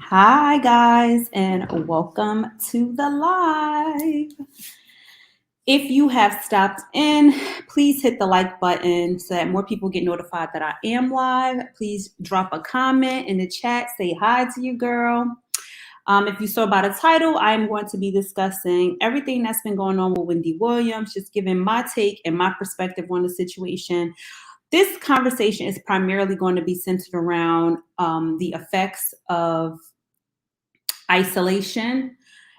Hi, guys, and welcome to the live. If you have stopped in, please hit the like button so that more people get notified that I am live. Please drop a comment in the chat, say hi to your girl. If you saw by the title, I'm going to be discussing everything that's been going on with Wendy Williams, just giving my take and my perspective on the situation. This conversation is primarily going to be centered around the effects of isolation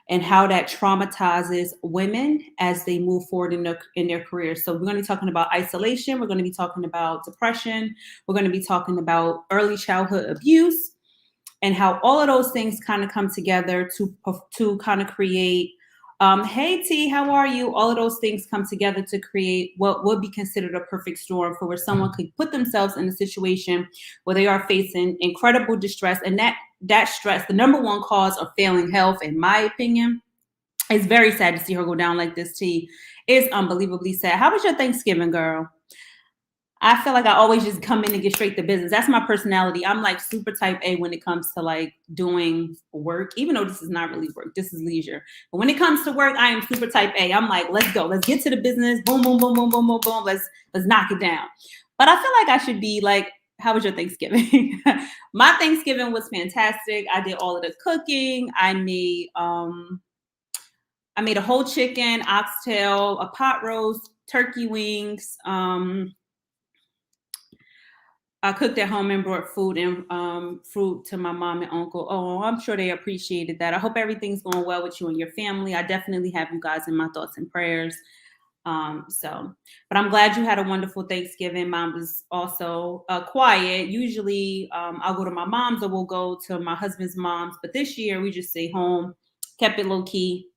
and how that traumatizes women as they move forward in their careers. So we're going to be talking about isolation, we're going to be talking about depression, we're going to be talking about early childhood abuse, and how all of those things kind of come together to kind of create hey T, how are you? All of those things come together to create what would be considered a perfect storm for where someone could put themselves in a situation where they are facing incredible distress, and that stress, the number one cause of failing health, in my opinion. It's very sad to see her go down like this. T, it's unbelievably sad. How was your Thanksgiving, girl? I feel like I always just come in and get straight to business. That's my personality. I'm like super type A when it comes to like doing work, even though this is not really work. This is leisure. But when it comes to work, I am super type A. I'm like, let's go. Let's get to the business. Boom, boom, boom, boom, boom, boom, boom. Let's knock it down. But I feel like I should be like, how was your Thanksgiving? My Thanksgiving was fantastic. I did all of the cooking. I made a whole chicken, oxtail, a pot roast, turkey wings. I cooked at home and brought food and fruit to my mom and uncle. Oh, I'm sure they appreciated that. I hope everything's going well with you and your family. I definitely have you guys in my thoughts and prayers. But I'm glad you had a wonderful Thanksgiving. Mom was also quiet. Usually I'll go to my mom's or we'll go to my husband's mom's. But this year we just stay home, kept it low key.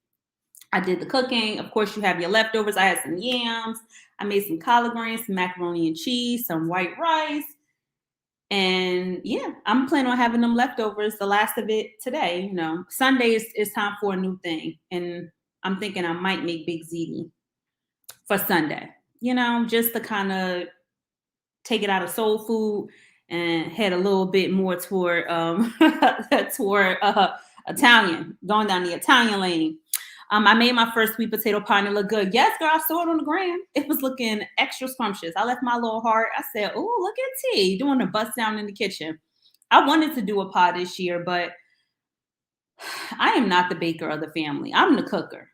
I did the cooking. Of course, you have your leftovers. I had some yams. I made some collard greens, some macaroni and cheese, some white rice. And yeah, I'm planning on having them leftovers, the last of it today. Sunday is time for a new thing. And I'm thinking I might make Big ziti for Sunday, just to kind of take it out of soul food and head a little bit more toward toward Italian, going down the Italian lane. I made my first sweet potato pie and it looked good. Yes, girl, I saw it on the gram. It was looking extra scrumptious. I left my little heart. I said, oh, look at T doing a bust down in the kitchen. I wanted to do a pie this year, but I am not the baker of the family. I'm the cooker,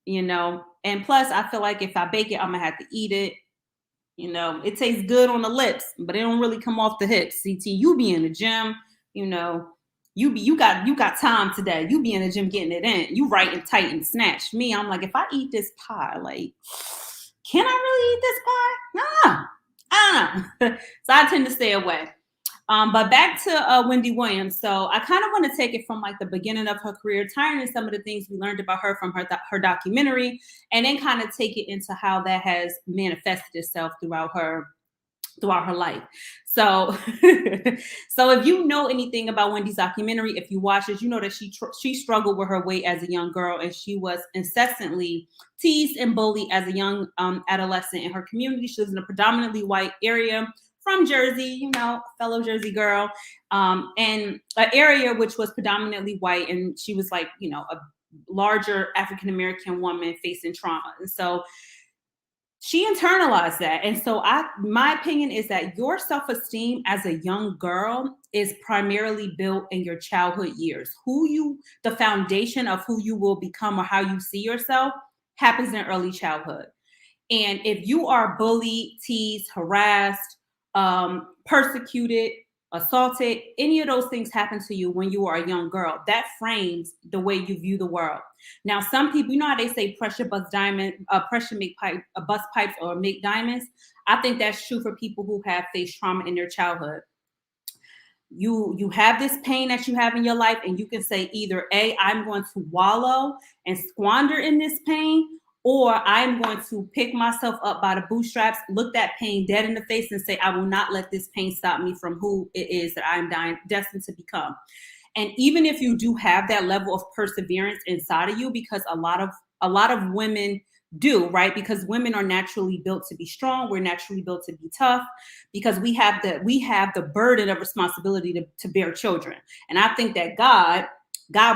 And plus, I feel like if I bake it, I'm going to have to eat it. It tastes good on the lips, but it don't really come off the hips. CT, you be in the gym, you got time today. You be in the gym getting it in. You right and tight and snatch. Me, I'm like, if I eat this pie, like, can I really eat this pie? I don't know. So I tend to stay away. But back to Wendy Williams. So I kind of want to take it from like the beginning of her career, tying in some of the things we learned about her from her documentary, and then kind of take it into how that has manifested itself throughout her life. So, so if you know anything about Wendy's documentary, if you watch it, you know that she struggled with her weight as a young girl, and she was incessantly teased and bullied as a young adolescent in her community. She lives in a predominantly white area from Jersey, fellow Jersey girl, and an area which was predominantly white, and she was like, a larger African-American woman facing trauma. And so she internalized that. And so my opinion is that your self-esteem as a young girl is primarily built in your childhood years. The foundation of who you will become or how you see yourself happens in early childhood. And if you are bullied, teased, harassed, persecuted, assaulted, any of those things happen to you when you are a young girl, that frames the way you view the world. Now, some people, you know how they say pressure bust pipes or make diamonds? I think that's true for people who have faced trauma in their childhood. You have this pain that you have in your life, and you can say either A, I'm going to wallow and squander in this pain, or I'm going to pick myself up by the bootstraps, look that pain dead in the face and say, I will not let this pain stop me from who it is that I'm destined to become. And even if you do have that level of perseverance inside of you, because a lot of women do, right? Because women are naturally built to be strong. We're naturally built to be tough because we have the burden of responsibility to bear children. And I think that God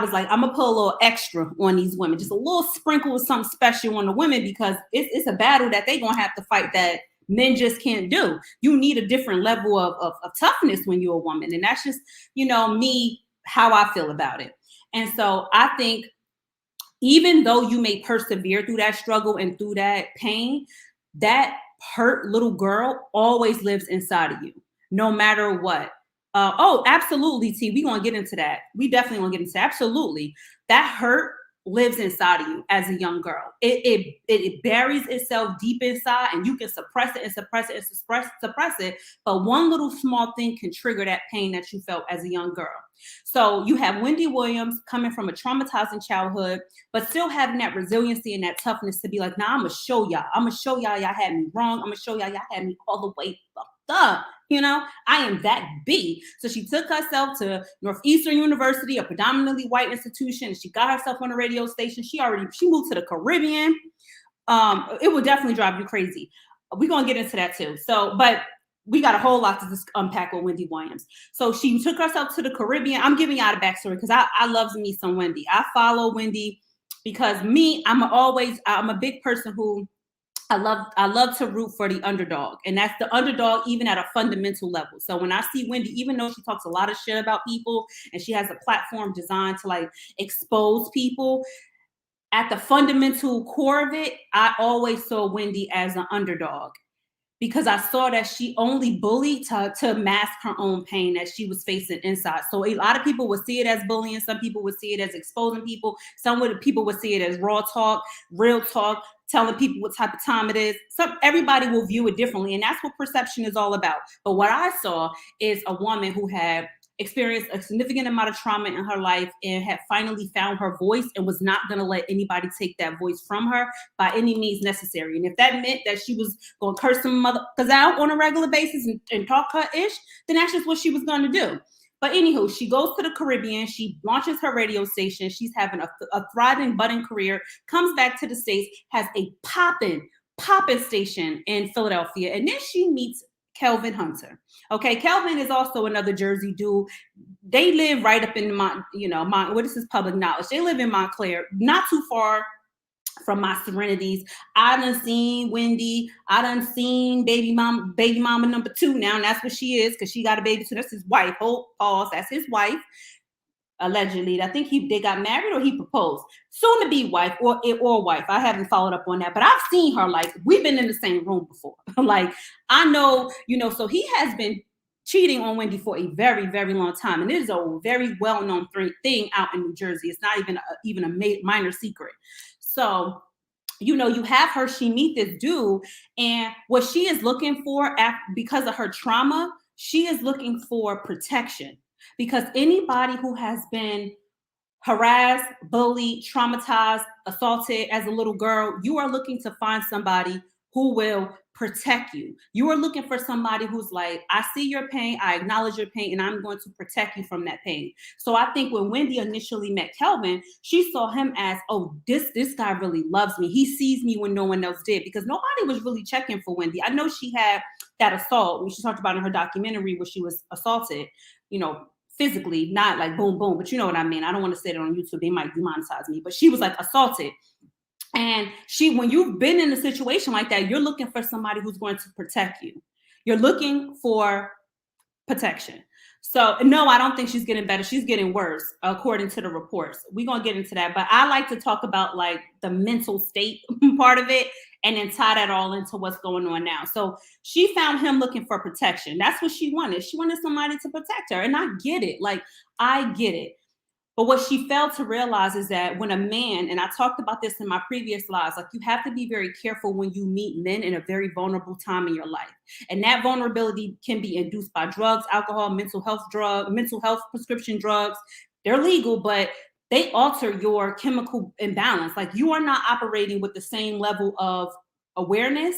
was like, I'm gonna put a little extra on these women, just a little sprinkle of something special on the women because it's a battle that they're gonna have to fight that men just can't do. You need a different level of toughness when you're a woman. And that's just, me, how I feel about it. And so I think even though you may persevere through that struggle and through that pain, that hurt little girl always lives inside of you, no matter what. Oh, absolutely, T. We're gonna get into that. We definitely gonna get into that. Absolutely. That hurt lives inside of you as a young girl. It buries itself deep inside, and you can suppress it and suppress it and suppress it. But one little small thing can trigger that pain that you felt as a young girl. So you have Wendy Williams coming from a traumatizing childhood, but still having that resiliency and that toughness to be like, nah, I'm gonna show y'all. I'm gonna show y'all had me wrong. I'm gonna show y'all had me all the way fucked up. I am that B. So she took herself to Northeastern University, a predominantly white institution, and she got herself on a radio station. She moved to the Caribbean. It would definitely drive you crazy. We're gonna get into that too. So, but we got a whole lot to unpack with Wendy Williams. So she took herself to the Caribbean. I'm giving y'all the backstory because I love me some Wendy. I follow Wendy because I'm a big person who I love to root for the underdog, and that's the underdog even at a fundamental level. So when I see Wendy, even though she talks a lot of shit about people and she has a platform designed to like expose people, at the fundamental core of it, I always saw Wendy as an underdog because I saw that she only bullied to mask her own pain that she was facing inside. So a lot of people would see it as bullying. Some people would see it as exposing people. People would see it as raw talk, real talk, telling people what type of time it is. Everybody will view it differently. And that's what perception is all about. But what I saw is a woman who had experienced a significant amount of trauma in her life and had finally found her voice and was not going to let anybody take that voice from her by any means necessary. And if that meant that she was going to curse some motherfuckers out on a regular basis and talk her ish, then that's just what she was going to do. But anywho, she goes to the Caribbean. She launches her radio station. She's having a thriving, budding career, comes back to the States, has a popping station in Philadelphia. And then she meets Kelvin Hunter. Okay, Kelvin is also another Jersey dude. They live right up in what is this public knowledge? They live in Montclair, not too far from my Serenities. I done seen Wendy. I done seen baby mama number 2 now, and that's what she is because she got a baby. So that's his wife. Hold pause. That's his wife. Allegedly, I think they got married or he proposed. Soon to be wife or wife. I haven't followed up on that, but I've seen her. Like we've been in the same room before. Like I know, so he has been cheating on Wendy for a very, very long time, and it is a very well-known thing out in New Jersey. It's not even a minor secret. So, you have her. She meet this dude, and what she is looking for, because of her trauma, she is looking for protection. Because anybody who has been harassed, bullied, traumatized, assaulted as a little girl, you are looking to find somebody who will protect you. You are looking for somebody who's like, I see your pain, I acknowledge your pain, and I'm going to protect you from that pain. So I think when Wendy initially met Kelvin, she saw him as, oh, this guy really loves me. He sees me when no one else did, because nobody was really checking for Wendy. I know she had that assault, which she talked about in her documentary, where she was assaulted, physically, not like boom, boom, but you know what I mean. I don't want to say it on YouTube. They might demonetize me, but she was like assaulted. And when you've been in a situation like that, you're looking for somebody who's going to protect you. You're looking for protection. So no, I don't think she's getting better. She's getting worse, according to the reports. We're going to get into that. But I like to talk about like the mental state part of it and then tie that all into what's going on now. So she found him looking for protection. That's what she wanted. She wanted somebody to protect her. And I get it. Like, I get it. But what she failed to realize is that when a man, and I talked about this in my previous lives, like you have to be very careful when you meet men in a very vulnerable time in your life. And that vulnerability can be induced by drugs, alcohol, mental health prescription drugs. They're legal, but they alter your chemical imbalance. Like you are not operating with the same level of awareness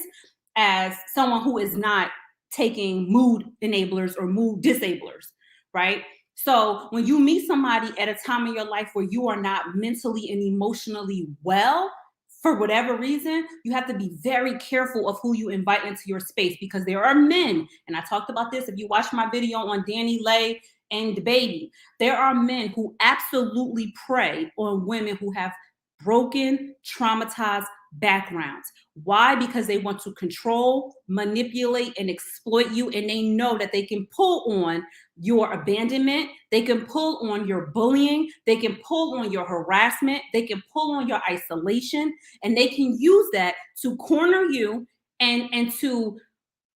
as someone who is not taking mood enablers or mood disablers, right? So when you meet somebody at a time in your life where you are not mentally and emotionally well, for whatever reason, you have to be very careful of who you invite into your space, because there are men, and I talked about this if you watch my video on Danny Lay and the baby, there are men who absolutely prey on women who have broken, traumatized backgrounds. Why? Because they want to control, manipulate, and exploit you, and they know that they can pull on your abandonment, they can pull on your bullying, they can pull on your harassment, they can pull on your isolation, and they can use that to corner you and to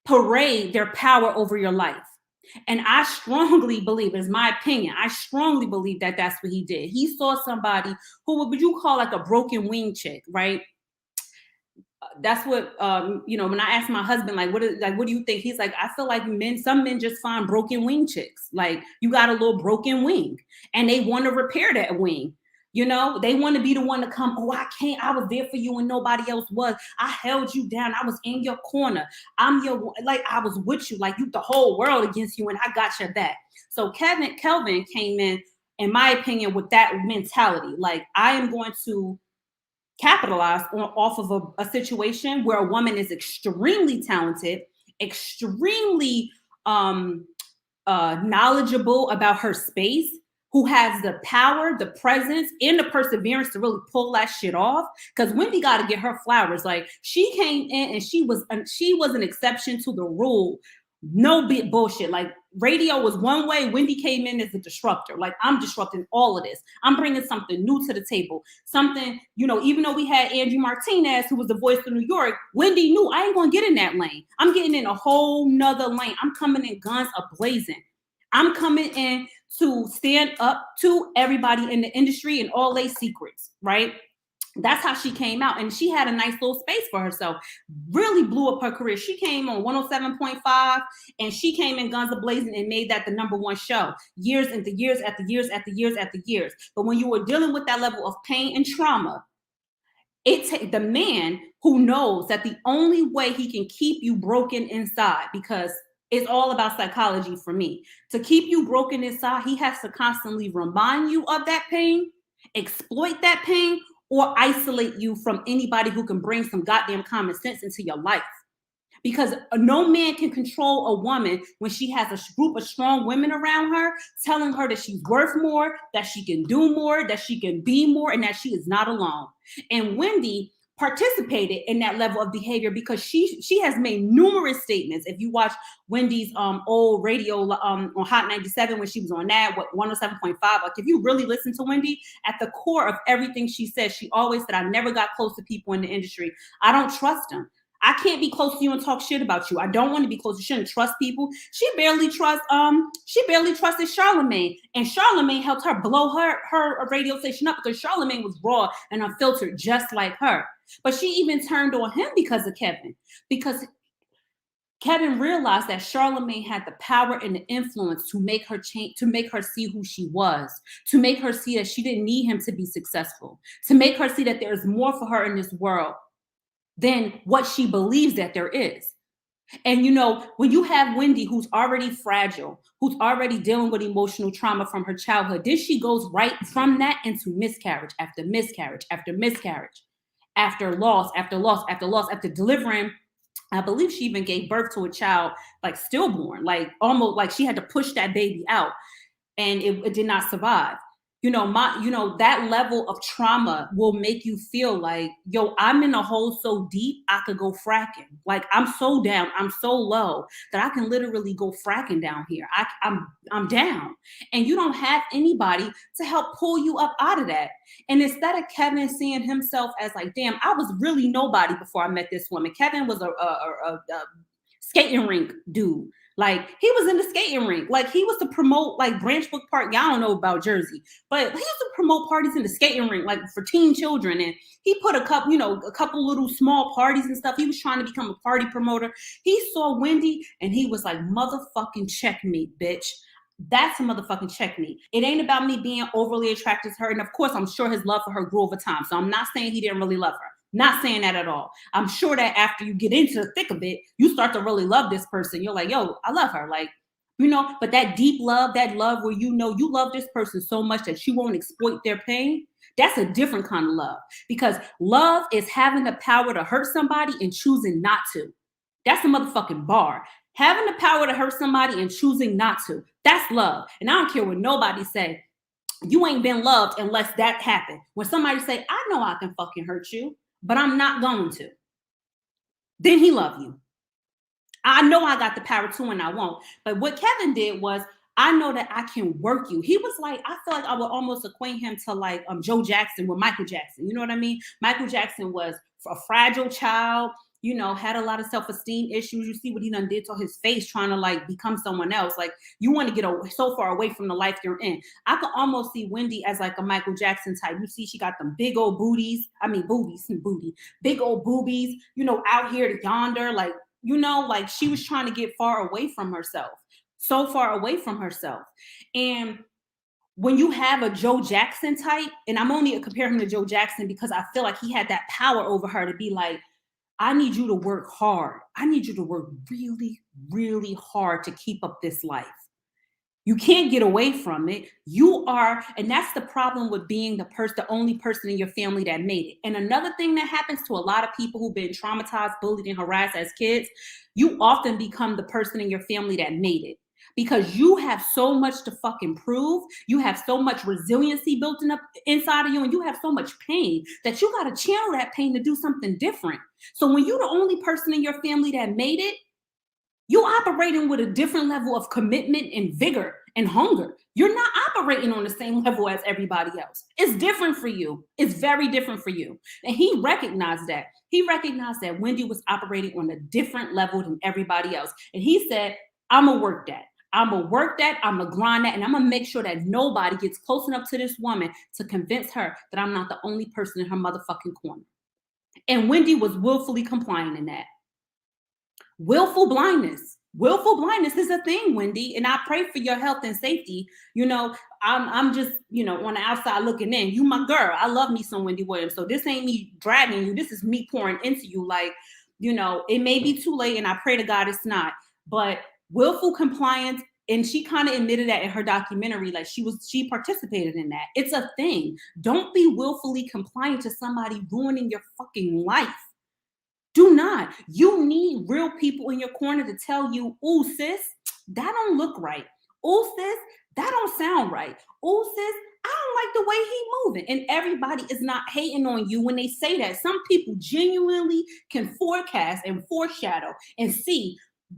parade their power over your life. And I strongly believe, it's my opinion, I strongly believe that that's what he did. He saw somebody who would you call like a broken wing chick, right? That's what when I asked my husband, like, what do you think? He's like, I feel like some men just find broken wing chicks. Like, you got a little broken wing and they want to repair that wing. They want to be the one to come. Oh, I can't. I was there for you and nobody else was. I held you down. I was in your corner. I was with you, like you, the whole world against you, and I got your back. So Kelvin came in my opinion, with that mentality. Like, I am going to capitalize off of a situation where a woman is extremely talented, extremely knowledgeable about her space, who has the power, the presence, and the perseverance to really pull that shit off. Because Wendy got to get her flowers. Like, she came in and she was an exception to the rule. No bit bullshit. Like, radio was one way. Wendy came in as a disruptor. Like, I'm disrupting all of this. I'm bringing something new to the table. Something, even though we had Angie Martinez, who was the voice of New York, Wendy knew I ain't going to get in that lane. I'm getting in a whole nother lane. I'm coming in guns a-blazing. I'm coming in to stand up to everybody in the industry and all their secrets, right? That's how she came out, and she had a nice little space for herself. Really blew up her career. She came on 107.5, and she came in guns a-blazing and made that the number one show years after years after years after years after years. But when you were dealing with that level of pain and trauma, the man who knows that the only way he can keep you broken inside, because it's all about psychology for me, to keep you broken inside, he has to constantly remind you of that pain, exploit that pain, or isolate you from anybody who can bring some goddamn common sense into your life. Because no man can control a woman when she has a group of strong women around her, telling her that she's worth more, that she can do more, that she can be more, and that she is not alone. And Wendy participated in that level of behavior because she has made numerous statements. If you watch Wendy's old radio on Hot 97, when she was on that, 107.5, like, if you really listen to Wendy, at the core of everything she said, she always said, I never got close to people in the industry. I don't trust them. I can't be close to you and talk shit about you. I don't want to be close. You shouldn't trust people. She barely trusted Charlamagne, and Charlamagne helped her blow her radio station up, because Charlamagne was raw and unfiltered just like her. But she even turned on him because of Kevin, because Kevin realized that Charlamagne had the power and the influence to make her change, to make her see who she was, to make her see that she didn't need him to be successful, to make her see that there is more for her in this world than what she believes that there is. And when you have Wendy, who's already fragile, who's already dealing with emotional trauma from her childhood, then she goes right from that into miscarriage after miscarriage after miscarriage, after loss after loss after loss, after delivering. I believe she even gave birth to a child, like stillborn, like almost like she had to push that baby out, and it did not survive. That level of trauma will make you feel like, yo, I'm in a hole so deep, I could go fracking. Like, I'm so down, I'm so low that I can literally go fracking down here. I'm down. And you don't have anybody to help pull you up out of that. And instead of Kevin seeing himself as like, damn, I was really nobody before I met this woman. Kevin was a skating rink dude. Like, he was in the skating rink. Like, he was to promote, like, Branch Brook Park. Y'all don't know about Jersey, but he used to promote parties in the skating rink, like, for teen children. And he put a couple little small parties and stuff. He was trying to become a party promoter. He saw Wendy and he was like, motherfucking checkmate, bitch. That's a motherfucking checkmate. It ain't about me being overly attracted to her. And of course, I'm sure his love for her grew over time. So I'm not saying he didn't really love her. Not saying that at all. I'm sure that after you get into the thick of it, you start to really love this person. You're like, yo, I love her. Like, but that deep love, that love where you love this person so much that you won't exploit their pain, That's a different kind of love, because love is having the power to hurt somebody and choosing not to. That's a motherfucking bar. Having the power to hurt somebody and choosing not to. That's love. And I don't care what nobody say. You ain't been loved unless that happened. When somebody say, I know I can fucking hurt you, but I'm not going to. Then he love you. I know I got the power to and I won't. But what Kevin did was, I know that I can work you. He was like, I feel like I would almost acquaint him to like Joe Jackson with Michael Jackson. You know what I mean? Michael Jackson was a fragile child, had a lot of self-esteem issues. You see what he done did to his face trying to like become someone else. Like, you want to get so far away from the life you're in. I could almost see Wendy as like a Michael Jackson type. You see, she got them big old booties. I mean, big old boobies, out here to yonder. Like, like she was trying to get far away from herself. So far away from herself. And when you have a Joe Jackson type, and I'm only comparing him to Joe Jackson because I feel like he had that power over her to be like, I need you to work hard. I need you to work really, really hard to keep up this life. You can't get away from it. You are, and that's the problem with being the only person in your family that made it. And another thing that happens to a lot of people who've been traumatized, bullied, and harassed as kids, you often become the person in your family that made it. Because you have so much to fucking prove. You have so much resiliency built up inside of you, and you have so much pain that you got to channel that pain to do something different. So when you're the only person in your family that made it, you're operating with a different level of commitment and vigor and hunger. You're not operating on the same level as everybody else. It's different for you. It's very different for you. And he recognized that. He recognized that Wendy was operating on a different level than everybody else. And he said, I'm going to work that. I'm going to work that. I'm going to grind that. And I'm going to make sure that nobody gets close enough to this woman to convince her that I'm not the only person in her motherfucking corner. And Wendy was willfully complying in that. Willful blindness. Willful blindness is a thing, Wendy, and I pray for your health and safety. I'm just, on the outside looking in. You my girl. I love me some Wendy Williams. So this ain't me dragging you. This is me pouring into you. Like, it may be too late, and I pray to God it's not. But willful compliance, and she kind of admitted that in her documentary. Like, she participated in that. It's a thing. Don't be willfully compliant to somebody ruining your fucking life. Do not. You need real people in your corner to tell you, "Ooh, sis, that don't look right. Ooh, sis, that don't sound right. Ooh, sis, I don't like the way he moving." And everybody is not hating on you when they say that. Some people genuinely can forecast and foreshadow and see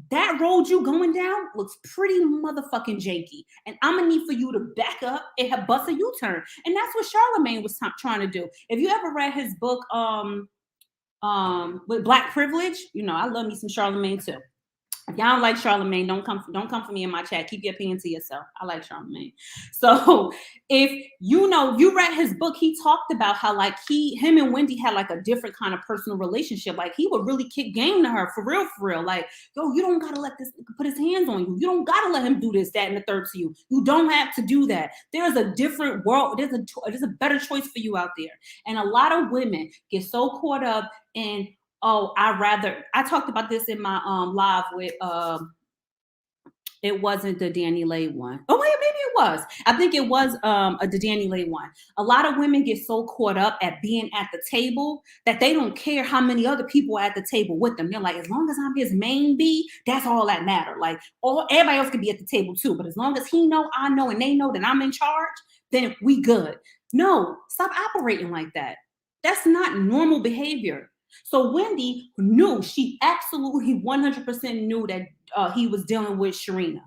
that road you going down looks pretty motherfucking janky. And I'm gonna need for you to back up and have bust a U-turn. And that's what Charlemagne was trying to do. If you ever read his book, with Black Privilege, I love me some Charlemagne too. If y'all don't like Charlemagne, don't come for me in my chat. Keep your opinion to yourself. I like Charlemagne. So if you read his book, he talked about how like him and Wendy had like a different kind of personal relationship. Like, he would really kick game to her for real. Like, yo, you don't gotta let this put his hands on you. You don't gotta let him do this, that, and the third to you. You don't have to do that. There's a different world. There's a better choice for you out there. And a lot of women get so caught up in, I talked about this in my live with it wasn't the Danny Lay one. Oh wait, maybe it was. I think it was the Danny Lay one. A lot of women get so caught up at being at the table that they don't care how many other people are at the table with them. They're like, as long as I'm his main bee, that's all that matter. Like, everybody else could be at the table too, but as long as he know, I know, and they know that I'm in charge, then we good. No, stop operating like that. That's not normal behavior. So Wendy knew, she absolutely 100% knew that he was dealing with Sharina,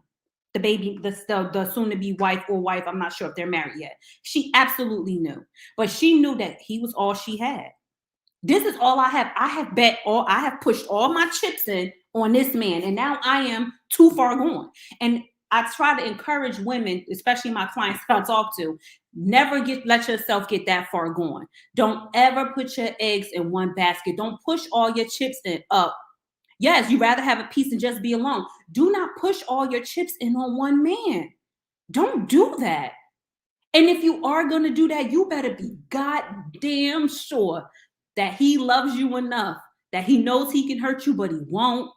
the baby, the soon-to-be wife or wife. I'm not sure if they're married yet. She absolutely knew, but she knew that he was all she had. This is all I have. I have pushed all my chips in on this man, and now I am too far gone. And I try to encourage women, especially my clients that I talk to, never let yourself get that far gone. Don't ever put your eggs in one basket. Don't push all your chips in up. Yes, you'd rather have a piece and just be alone. Do not push all your chips in on one man. Don't do that. And if you are going to do that, you better be goddamn sure that he loves you enough, that he knows he can hurt you, but he won't.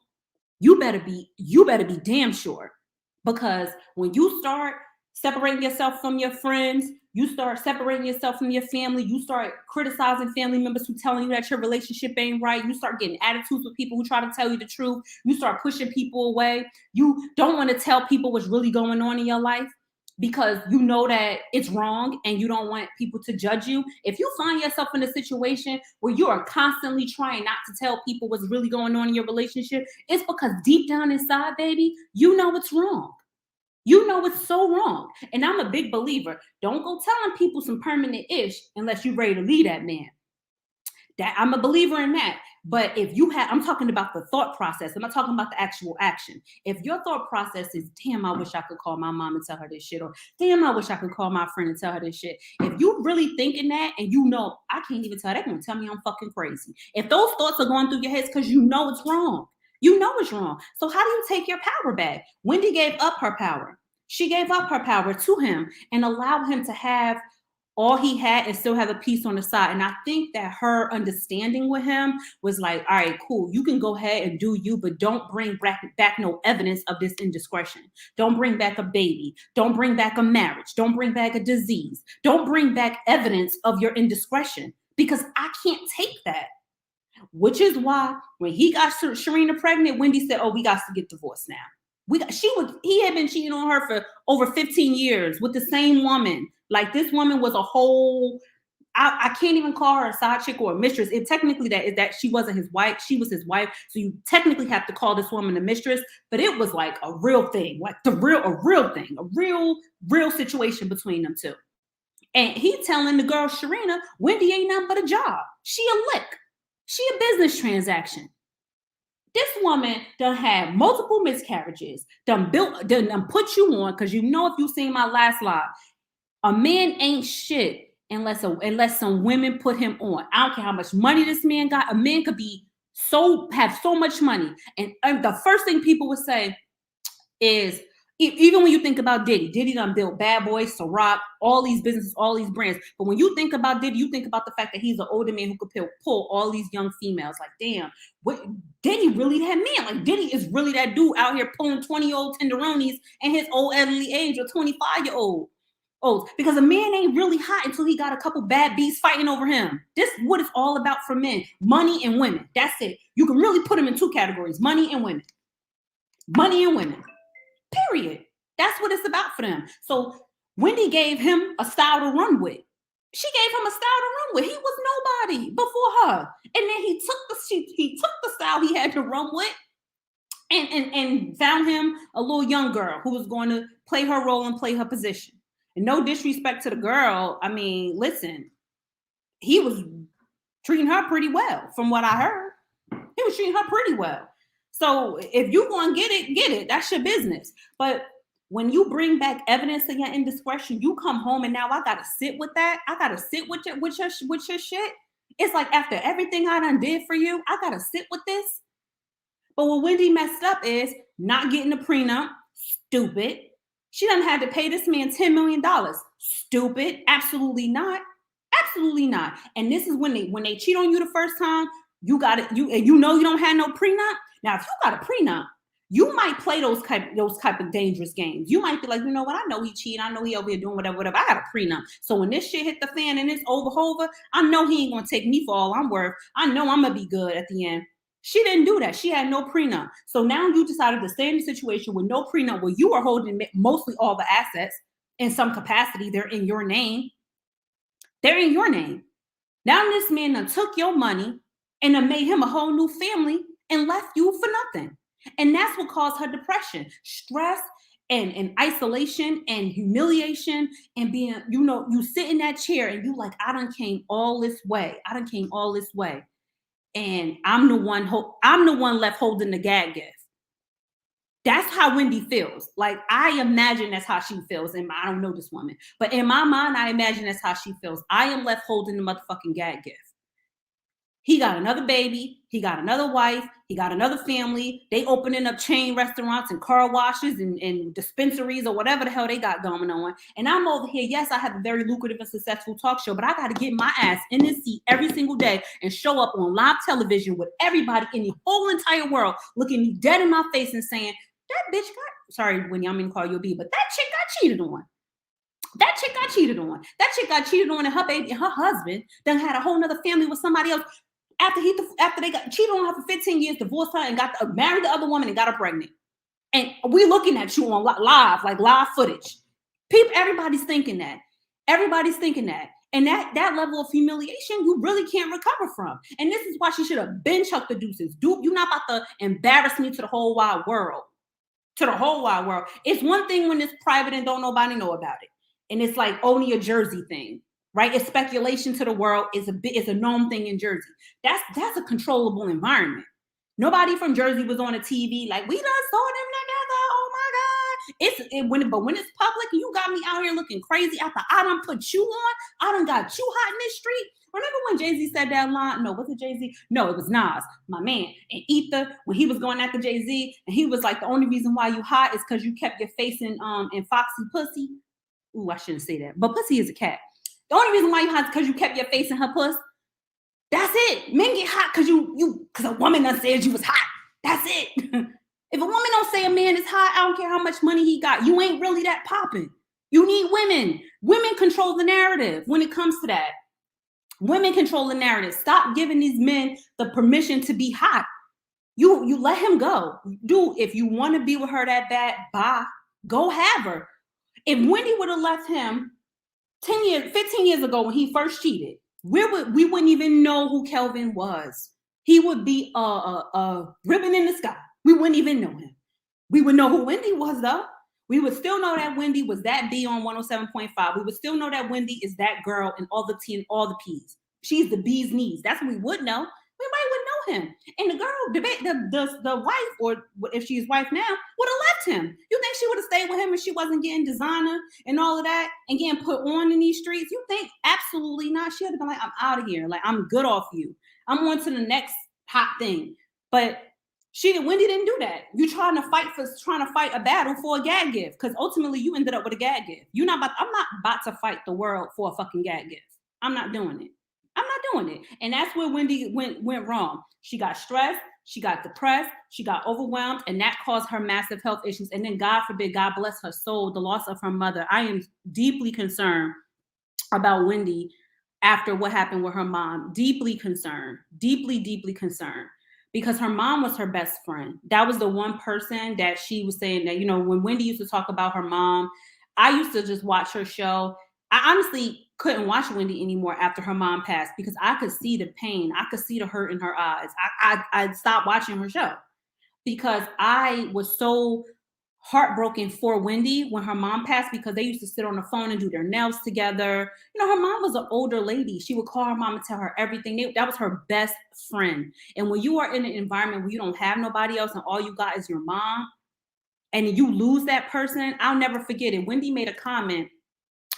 You better be damn sure. Because when you start separating yourself from your friends. You start separating yourself from your family. You start criticizing family members who telling you that your relationship ain't right. You start getting attitudes with people who try to tell you the truth. You start pushing people away. You don't want to tell people what's really going on in your life because you know that it's wrong and you don't want people to judge you. If you find yourself in a situation where you are constantly trying not to tell people what's really going on in your relationship, it's because deep down inside, baby, you know it's wrong. You know it's so wrong. And I'm a big believer. Don't go telling people some permanent ish unless you're ready to leave that man. That I'm a believer in that. But if you have, I'm talking about the thought process. I'm not talking about the actual action. If your thought process is, damn, I wish I could call my mom and tell her this shit, or damn, I wish I could call my friend and tell her this shit. If you really thinking that and you know, I can't even tell, they're gonna tell me I'm fucking crazy. If those thoughts are going through your head, because you know it's wrong. You know it's wrong. So how do you take your power back? Wendy gave up her power. She gave up her power to him and allowed him to have all he had and still have a piece on the side. And I think that her understanding with him was like, all right, cool. You can go ahead and do you, but don't bring back no evidence of this indiscretion. Don't bring back a baby. Don't bring back a marriage. Don't bring back a disease. Don't bring back evidence of your indiscretion because I can't take that. Which is why when he got Sharina pregnant, Wendy said, oh, we got to get divorced now. He had been cheating on her for over 15 years with the same woman. Like this woman was a whole, I can't even call her a side chick or a mistress. It technically that she wasn't his wife. She was his wife. So you technically have to call this woman a mistress, but it was like a real thing, like a real thing, a real situation between them two. And he telling the girl, Sharina, Wendy ain't nothing but a job. She a lick. She a business transaction. This woman done had multiple miscarriages, done put you on, because you know if you seen my last live, a man ain't shit unless some women put him on. I don't care how much money this man got. A man could have so much money. And the first thing people would say is, even when you think about Diddy done built Bad Boy, Ciroc, all these businesses, all these brands. But when you think about Diddy, you think about the fact that he's an older man who could pull all these young females. Like, damn, Diddy really that man? Like, Diddy is really that dude out here pulling 20-year-old tenderonis and his old elderly age or 25-year-old. Because a man ain't really hot until he got a couple bad beats fighting over him. This is what it's all about for men. Money and women. That's it. You can really put them in two categories. Money and women. Money and women. Period. That's what it's about for them. So Wendy gave him a style to run with. She gave him a style to run with. He was nobody before her. And then he took the style he had to run with and found him a little young girl who was going to play her role and play her position. And no disrespect to the girl. I mean, listen, he was treating her pretty well from what I heard. He was treating her pretty well. So if you want to get it. That's your business. But when you bring back evidence of your indiscretion, you come home and now I got to sit with that. I got to sit with your shit. It's like after everything I done did for you, I got to sit with this. But what Wendy messed up is not getting a prenup. Stupid. She done had to pay this man $10 million. Stupid. Absolutely not. Absolutely not. And this is when they cheat on you the first time, you got it. You know you don't have no prenup. Now, if you got a prenup, you might play those type of dangerous games. You might be like, you know what? I know he cheated. I know he over here doing whatever. I got a prenup. So when this shit hit the fan and it's over, I know he ain't gonna take me for all I'm worth. I know I'm gonna be good at the end. She didn't do that. She had no prenup. So now you decided to stay in a situation with no prenup where you are holding mostly all the assets in some capacity. They're in your name. They're in your name. Now this man done took your money and then made him a whole new family and left you for nothing. And that's what caused her depression, stress and isolation and humiliation and being, you sit in that chair and you like, I done came all this way. And I'm the one left holding the gag gift. That's how Wendy feels. Like, I imagine that's how she feels. And I don't know this woman, but in my mind, I imagine that's how she feels. I am left holding the motherfucking gag gift. He got another baby. He got another wife. He got another family. They opening up chain restaurants and car washes and dispensaries or whatever the hell they got going on. And I'm over here. Yes, I have a very lucrative and successful talk show, but I got to get my ass in this seat every single day and show up on live television with everybody in the whole entire world looking me dead in my face and saying, that bitch sorry, Wendy, I'm going to call you a B, but that chick got cheated on. That chick got cheated on. That chick got cheated on, and her baby, her husband, then had a whole nother family with somebody else. After they got cheated on her for 15 years, divorced her, and got married the other woman and got her pregnant. And we're looking at you on live, like live footage. Everybody's thinking that. Everybody's thinking that. And that level of humiliation, you really can't recover from. And this is why she should have been chucked the deuces. Dude, you're not about to embarrass me to the whole wide world. To the whole wide world. It's one thing when it's private and don't nobody know about it. And it's like only a Jersey thing, right? It's speculation to the world. It's a known thing in Jersey. That's a controllable environment. Nobody from Jersey was on a TV like, we done saw them together. Oh my God. But when it's public, you got me out here looking crazy after I done put you on. I done got you hot in this street. Remember when Jay-Z said that line? No, was it Jay-Z? No, it was Nas, my man. And Ether, when he was going after Jay-Z, and he was like, the only reason why you hot is because you kept your face in Foxy pussy. Ooh, I shouldn't say that. But pussy is a cat. The only reason why you hot is because you kept your face in her puss. That's it. Men get hot because a woman done said you was hot. That's it. If a woman don't say a man is hot, I don't care how much money he got. You ain't really that popping. You need women. Women control the narrative when it comes to that. Women control the narrative. Stop giving these men the permission to be hot. You let him go. Dude, if you want to be with her that bad, bye. Go have her. If Wendy would have left him 15 years ago when he first cheated, we wouldn't even know who Kelvin was. He would be a ribbon in the sky. We wouldn't even know him. We would know who Wendy was, though. We would still know that Wendy was that B on 107.5. We would still know that Wendy is that girl and all the T and all the P's. She's the bee's knees. That's what we would know. We might would know him. And the girl, the wife, or if she's wife now, would have left him. You think she would have stayed with him if she wasn't getting designer and all of that and getting put on in these streets? You think absolutely not. She would have been like, I'm out of here. Like, I'm good off you. I'm on to the next hot thing. But Wendy didn't do that. You trying to fight a battle for a gag gift, because ultimately you ended up with a gag gift. I'm not about to fight the world for a fucking gag gift. I'm not doing it. I'm not doing it. And that's where Wendy went wrong. She got stressed, she got depressed, she got overwhelmed, and that caused her massive health issues. And then God forbid, God bless her soul, the loss of her mother. I am deeply concerned about Wendy after what happened with her mom. Deeply concerned, deeply concerned. Because her mom was her best friend. That was the one person that she was saying that, when Wendy used to talk about her mom, I used to just watch her show. I honestly couldn't watch Wendy anymore after her mom passed because I could see the pain. I could see the hurt in her eyes. I stopped watching her show because I was so heartbroken for Wendy when her mom passed, because they used to sit on the phone and do their nails together. Her mom was an older lady. She would call her mom and tell her everything. That was her best friend. And when you are in an environment where you don't have nobody else and all you got is your mom, and you lose that person, I'll never forget it. Wendy made a comment,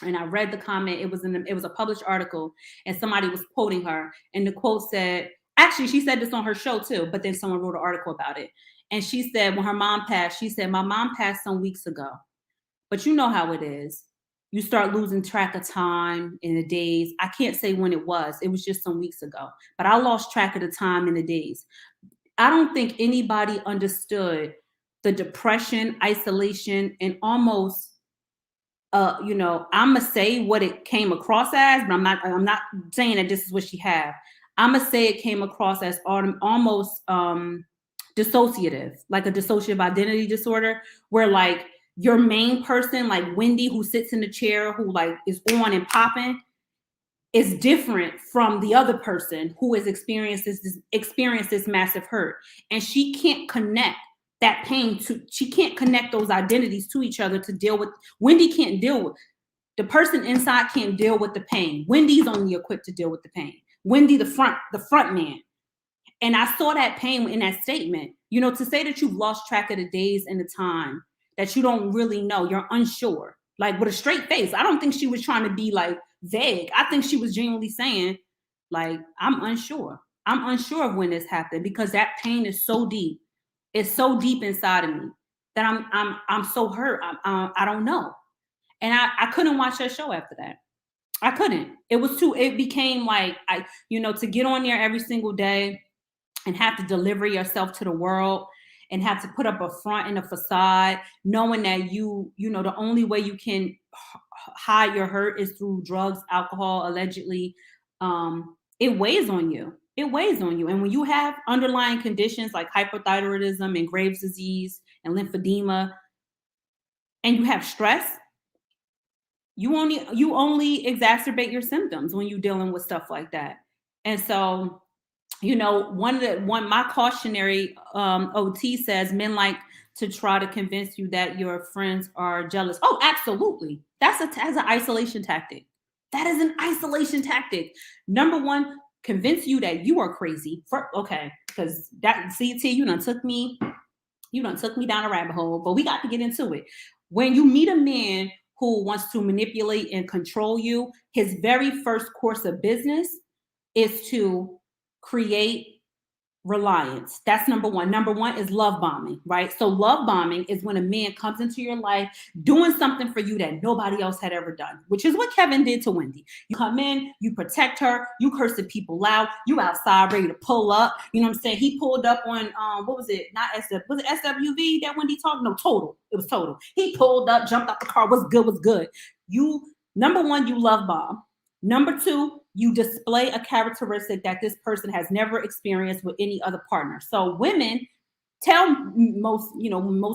and I read the comment. It was a published article, and somebody was quoting her, and the quote said, actually, she said this on her show too, but then someone wrote an article about it. And she said, when her mom passed, she said, my mom passed some weeks ago. But you know how it is. You start losing track of time in the days. I can't say when it was. It was just some weeks ago. But I lost track of the time in the days. I don't think anybody understood the depression, isolation, and almost, I'm going to say what it came across as, but I'm not saying that this is what she had. I'm going to say it came across as almost dissociative, like a dissociative identity disorder, where like your main person, like Wendy, who sits in the chair, who like is on and popping, is different from the other person who has experienced this massive hurt. And she can't connect that pain she can't connect those identities to each other to deal with. Wendy can't deal with, the person inside can't deal with the pain. Wendy's only equipped to deal with the pain. Wendy, the front man. And I saw that pain in that statement, to say that you've lost track of the days and the time, that you don't really know, you're unsure, like with a straight face. I don't think she was trying to be like vague. I think she was genuinely saying, like, I'm unsure. I'm unsure of when this happened, because that pain is so deep. It's so deep inside of me that I'm so hurt. I don't know. And I couldn't watch that show after that. I couldn't. It became like, to get on there every single day and have to deliver yourself to the world and have to put up a front and a facade, knowing that the only way you can hide your hurt is through drugs, alcohol, allegedly. It weighs on you. It weighs on you. And when you have underlying conditions like hypothyroidism and Graves' disease and lymphedema, and you have stress, you only exacerbate your symptoms when you're dealing with stuff like that. And so, one my cautionary OT says men like to try to convince you that your friends are jealous. Oh, absolutely. That's an isolation tactic. That is an isolation tactic. Number one, convince you that you are crazy. Okay, because that CT, you done took me down a rabbit hole, but we got to get into it. When you meet a man who wants to manipulate and control you, his very first course of business is to create reliance. That's number one. Number one is love bombing, right? So love bombing is when a man comes into your life doing something for you that nobody else had ever done, which is what Kevin did to Wendy. You come in, you protect her, you curse at people loud, you outside ready to pull up. You know what I'm saying? He pulled up on what was it? Not SW, was it SWV that Wendy talked? No, Total. It was Total. He pulled up, jumped out the car. What's good? What's good? Number one, you love bomb. Number two, you display a characteristic that this person has never experienced with any other partner. So women tell most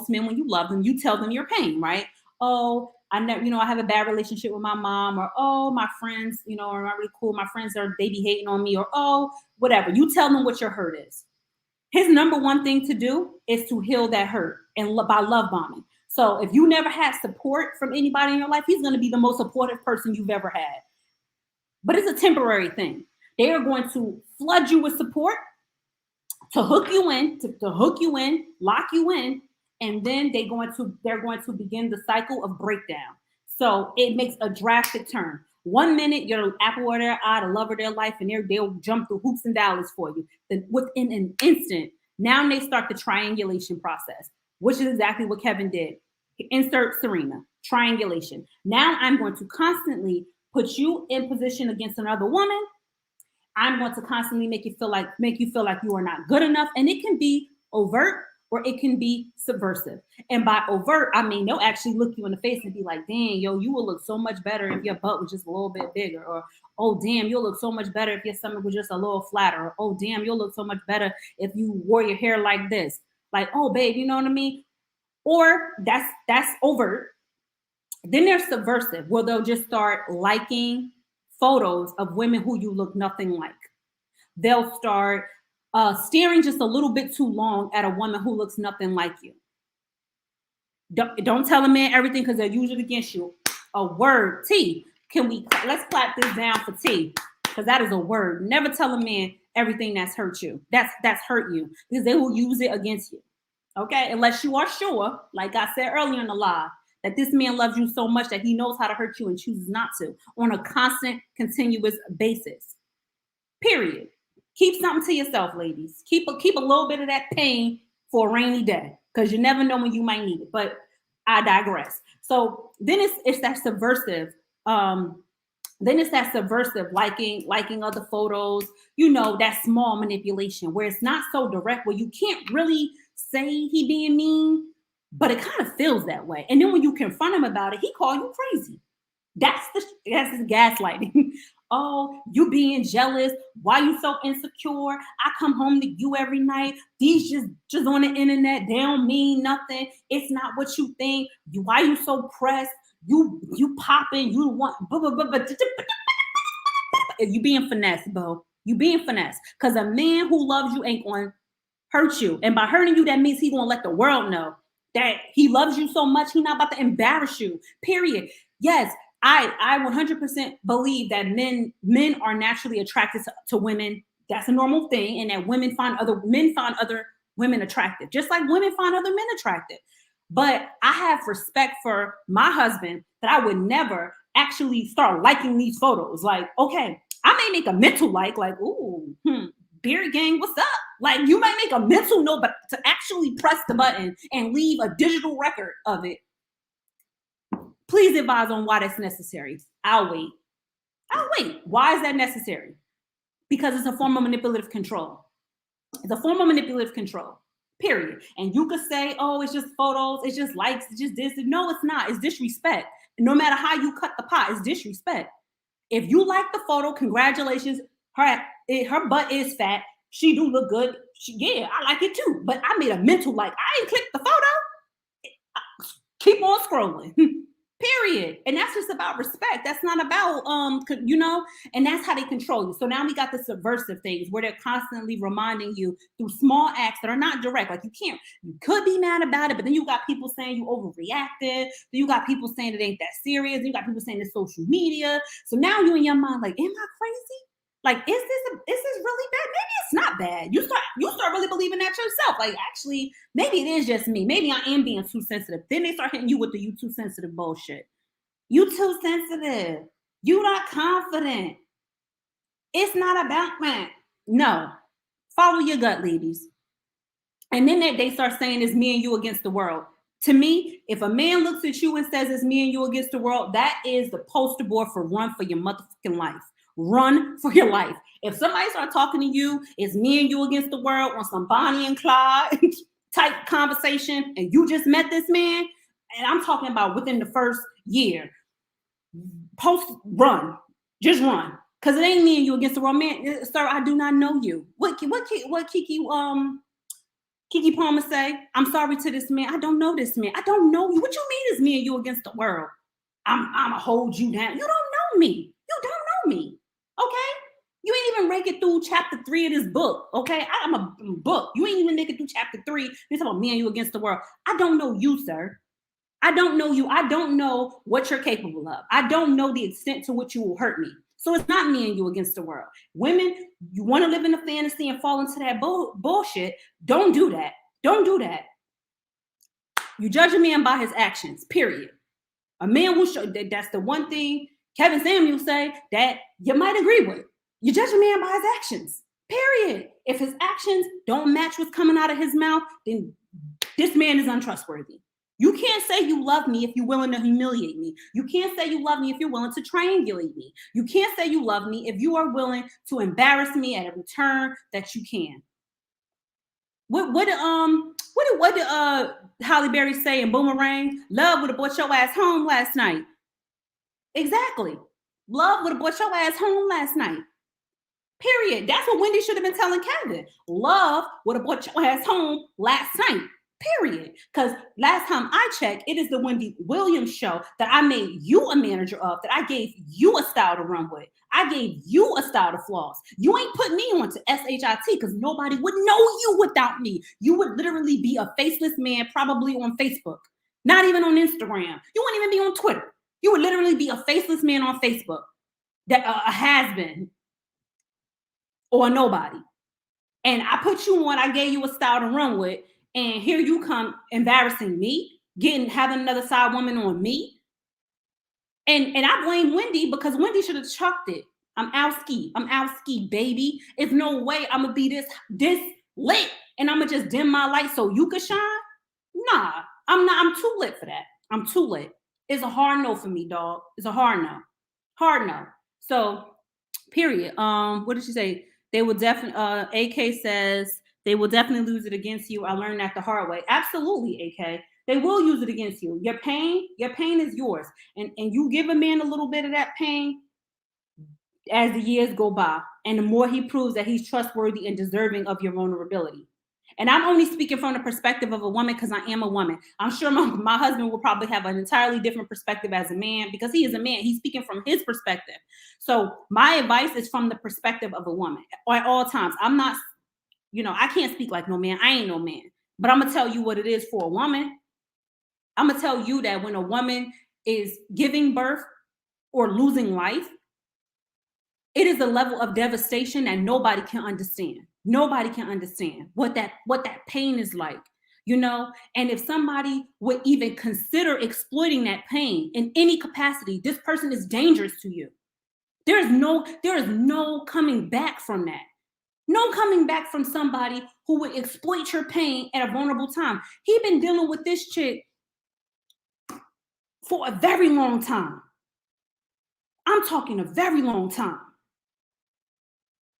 men when you love them, you tell them your pain, right? Oh, I have a bad relationship with my mom, or oh, my friends, are not really cool. My friends they be hating on me, or oh, whatever. You tell them what your hurt is. His number one thing to do is to heal that hurt and by love bombing. So if you never had support from anybody in your life, he's going to be the most supportive person you've ever had. But it's a temporary thing. They are going to flood you with support to hook you in, lock you in, and then they're going to begin the cycle of breakdown. So it makes a drastic turn. 1 minute you're the apple of their eye, the love of their life, and they'll jump through hoops and downs for you. Then within an instant, now they start the triangulation process, which is exactly what Kevin did. Insert Serena, triangulation. Now I'm going to constantly put you in position against another woman. I'm going to constantly make you feel like you are not good enough. And it can be overt or it can be subversive. And by overt, I mean they'll actually look you in the face and be like, dang, yo, you will look so much better if your butt was just a little bit bigger. Or, oh, damn, you'll look so much better if your stomach was just a little flatter. Or, oh, damn, you'll look so much better if you wore your hair like this. Like, oh, babe, you know what I mean? Or that's overt. Then there's subversive, where they'll just start liking photos of women who you look nothing like. They'll start staring just a little bit too long at a woman who looks nothing like you. Don't tell a man everything because they're usually against you. A word, T. Let's clap this down for T, because that is a word. Never tell a man everything that's hurt you. That's hurt you, because they will use it against you. Okay, unless you are sure, like I said earlier in the live, that this man loves you so much that he knows how to hurt you and chooses not to on a constant, continuous basis. Period. Keep something to yourself, ladies. Keep a little bit of that pain for a rainy day, because you never know when you might need it. But I digress. So then it's that subversive. Liking other photos. That small manipulation where it's not so direct, where you can't really say he being mean, but it kind of feels that way. And then when you confront him about it, he call you crazy. That's his gaslighting. Oh, you being jealous. Why you so insecure? I come home to you every night. These just on the internet, they don't mean nothing. It's not what you think. Why you so pressed? You popping. You want. You being finesse, Bo. You being finesse. Because a man who loves you ain't going to hurt you. And by hurting you, that means he's going to let the world know that he loves you so much, he's not about to embarrass you, period. Yes, I 100% believe that men are naturally attracted to women. That's a normal thing. And that men find other women attractive, just like women find other men attractive. But I have respect for my husband that I would never actually start liking these photos. Like, okay, I may make a mental ooh, Beard Gang, what's up? Like, you might make a mental note, but to actually press the button and leave a digital record of it, please advise on why that's necessary. I'll wait. Why is that necessary? Because it's a form of manipulative control. It's a form of manipulative control, period. And you could say, oh, it's just photos, it's just likes, it's just this. No, it's not. It's disrespect. no matter how you cut the pot, it's disrespect. If you like the photo, congratulations. Her butt is fat. She do look good. Yeah, I like it too. But I made a mental like, I ain't clicked the photo. Keep on scrolling. Period. And that's just about respect. That's not about and that's how they control you. So now we got the subversive things where they're constantly reminding you through small acts that are not direct. Like you could be mad about it, but then you got people saying you overreacted. Then you got people saying it ain't that serious. Then you got people saying it's social media. So now you in your mind like, am I crazy? Like, is this really bad? Maybe it's not bad. You start really believing that yourself. Like, actually, maybe it is just me. Maybe I am being too sensitive. Then they start hitting you with the you too sensitive bullshit. You too sensitive. You not confident. It's not about that. No. Follow your gut, ladies. And then they start saying it's me and you against the world. To me, if a man looks at you and says it's me and you against the world, that is the poster board for run for your motherfucking life. Run for your life. If somebody starts talking to you, it's me and you against the world on some Bonnie and Clyde type conversation, and you just met this man, and I'm talking about within the first year, run. Just run. Because it ain't me and you against the world. Man, sir, I do not know you. What Kiki Palmer say? I'm sorry to this man. I don't know this man. I don't know you. What you mean is me and you against the world? I'ma hold you down. You don't know me. You don't know me. Okay? You ain't even make it through chapter 3 of this book. Okay? I'm a book. You ain't even make it through chapter 3. You're talking about me and you against the world. I don't know you, sir. I don't know you. I don't know what you're capable of. I don't know the extent to which you will hurt me. So it's not me and you against the world. Women, you want to live in a fantasy and fall into that bullshit. Don't do that. Don't do that. You judge a man by his actions, period. A man will show that's the one thing Kevin Samuel say that you might agree with. You judge a man by his actions, period. If his actions don't match what's coming out of his mouth, then this man is untrustworthy. You can't say you love me if you're willing to humiliate me. You can't say you love me if you're willing to triangulate me. You can't say you love me if you are willing to embarrass me at every turn that you can. What did Halle Berry say in Boomerang? Love would have brought your ass home last night. Exactly. Love would have brought your ass home last night. Period. That's what Wendy should have been telling Kevin. Love would have brought your ass home last night. Period. Because last time I checked, it is the Wendy Williams show that I made you a manager of, that I gave you a style to run with. I gave you a style to floss. You ain't put me on to SHIT because nobody would know you without me. You would literally be a faceless man, probably on Facebook, not even on Instagram. You wouldn't even be on Twitter. You would literally be a faceless man on Facebook, that a has-been or a nobody. And I put you on, I gave you a style to run with, and here you come embarrassing me, having another side woman on me. And I blame Wendy because Wendy should have chucked it. I'm out ski, baby. It's no way I'm gonna be this lit and I'm gonna just dim my light so you could shine. Nah, I'm not. I'm too lit for that. I'm too lit. It's a hard no for me, dog. It's a hard no. Hard no. So, period. What did she say? They will definitely. AK says they will definitely lose it against you. I learned that the hard way. Absolutely, AK. They will use it against you. Your pain is yours. And you give a man a little bit of that pain as the years go by. And the more he proves that he's trustworthy and deserving of your vulnerability. And I'm only speaking from the perspective of a woman because I am a woman. I'm sure my husband will probably have an entirely different perspective as a man because he is a man. He's speaking from his perspective. So my advice is from the perspective of a woman at all times. I'm not, I can't speak like no man. I ain't no man. But I'm going to tell you what it is for a woman. I'm going to tell you that when a woman is giving birth or losing life, it is a level of devastation that nobody can understand. Nobody can understand what that pain is like, And if somebody would even consider exploiting that pain in any capacity, this person is dangerous to you. There is no coming back from that. No coming back from somebody who would exploit your pain at a vulnerable time. He's been dealing with this chick for a very long time. I'm talking a very long time.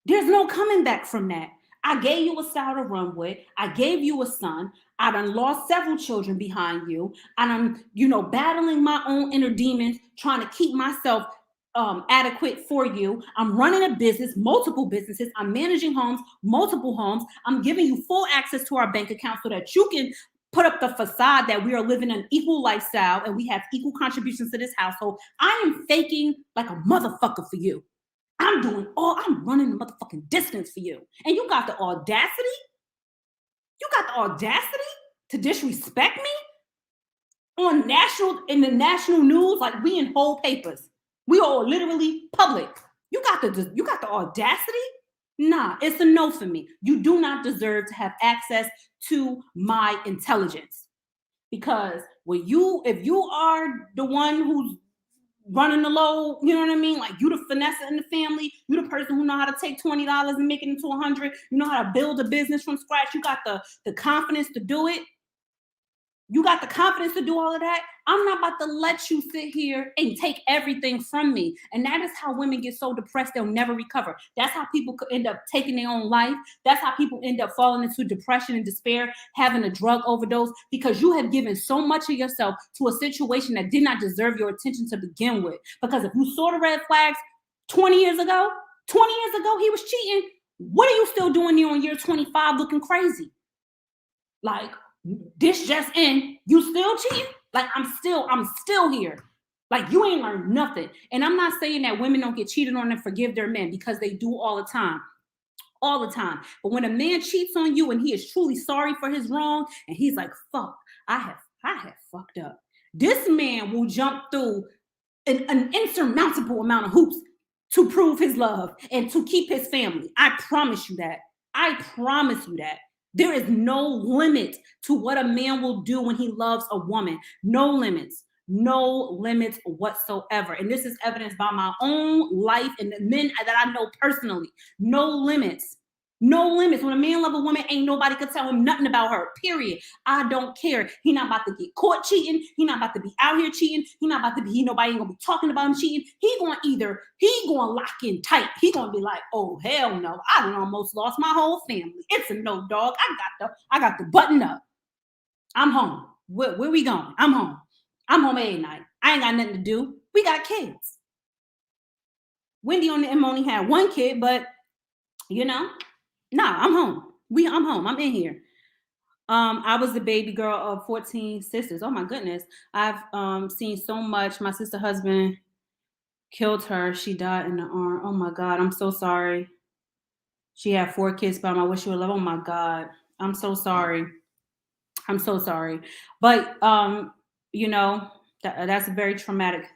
There's no coming back from that. I gave you a star to run with. I gave you a son. I done lost several children behind you. And I'm, battling my own inner demons, trying to keep myself adequate for you. I'm running a business, multiple businesses. I'm managing homes, multiple homes. I'm giving you full access to our bank account so that you can put up the facade that we are living an equal lifestyle and we have equal contributions to this household. I am faking like a motherfucker for you. I'm running the motherfucking distance for you. And you got the audacity to disrespect me in the national news, like we in whole papers. We are literally public. You got the audacity? Nah, it's a no for me. You do not deserve to have access to my intelligence. Because if you are the one who's running the low, you know what I mean? Like you the finesse in the family, you the person who know how to take $20 and make it into 100. You know how to build a business from scratch. You got the confidence to do it. You got the confidence to do all of that. I'm not about to let you sit here and take everything from me. And that is how women get so depressed they'll never recover. That's how people could end up taking their own life. That's how people end up falling into depression and despair, having a drug overdose, because you have given so much of yourself to a situation that did not deserve your attention to begin with. Because if you saw the red flags 20 years ago he was cheating. What are you still doing there on year 25 looking crazy? Like, this just in, you still cheating? Like, I'm still here. Like, you ain't learned nothing. And I'm not saying that women don't get cheated on and forgive their men, because they do all the time. All the time. But when a man cheats on you and he is truly sorry for his wrong, and he's like, fuck, I have fucked up. This man will jump through an insurmountable amount of hoops to prove his love and to keep his family. I promise you that. I promise you that. There is no limit to what a man will do when he loves a woman. No limits. No limits whatsoever. And this is evidenced by my own life and the men that I know personally. No limits. No limits. When a man loves a woman, ain't nobody could tell him nothing about her. Period. I don't care. He not about to get caught cheating. He not about to be out here cheating. Nobody ain't gonna be talking about him cheating. He gonna lock in tight. He gonna be like, oh hell no. I done almost lost my whole family. It's a no, dog. I got the button up. I'm home. Where we going? I'm home. I'm home every night. I ain't got nothing to do. We got kids. Wendy on the M only had one kid, but I'm home. I'm home. I'm in here. I was the baby girl of 14 sisters. Oh my goodness. I've seen so much. My sister husband killed her. She died in the arm. Oh my God. I'm so sorry. She had 4 kids by my wish you would love. Oh my God. I'm so sorry. I'm so sorry. But that's a very traumatic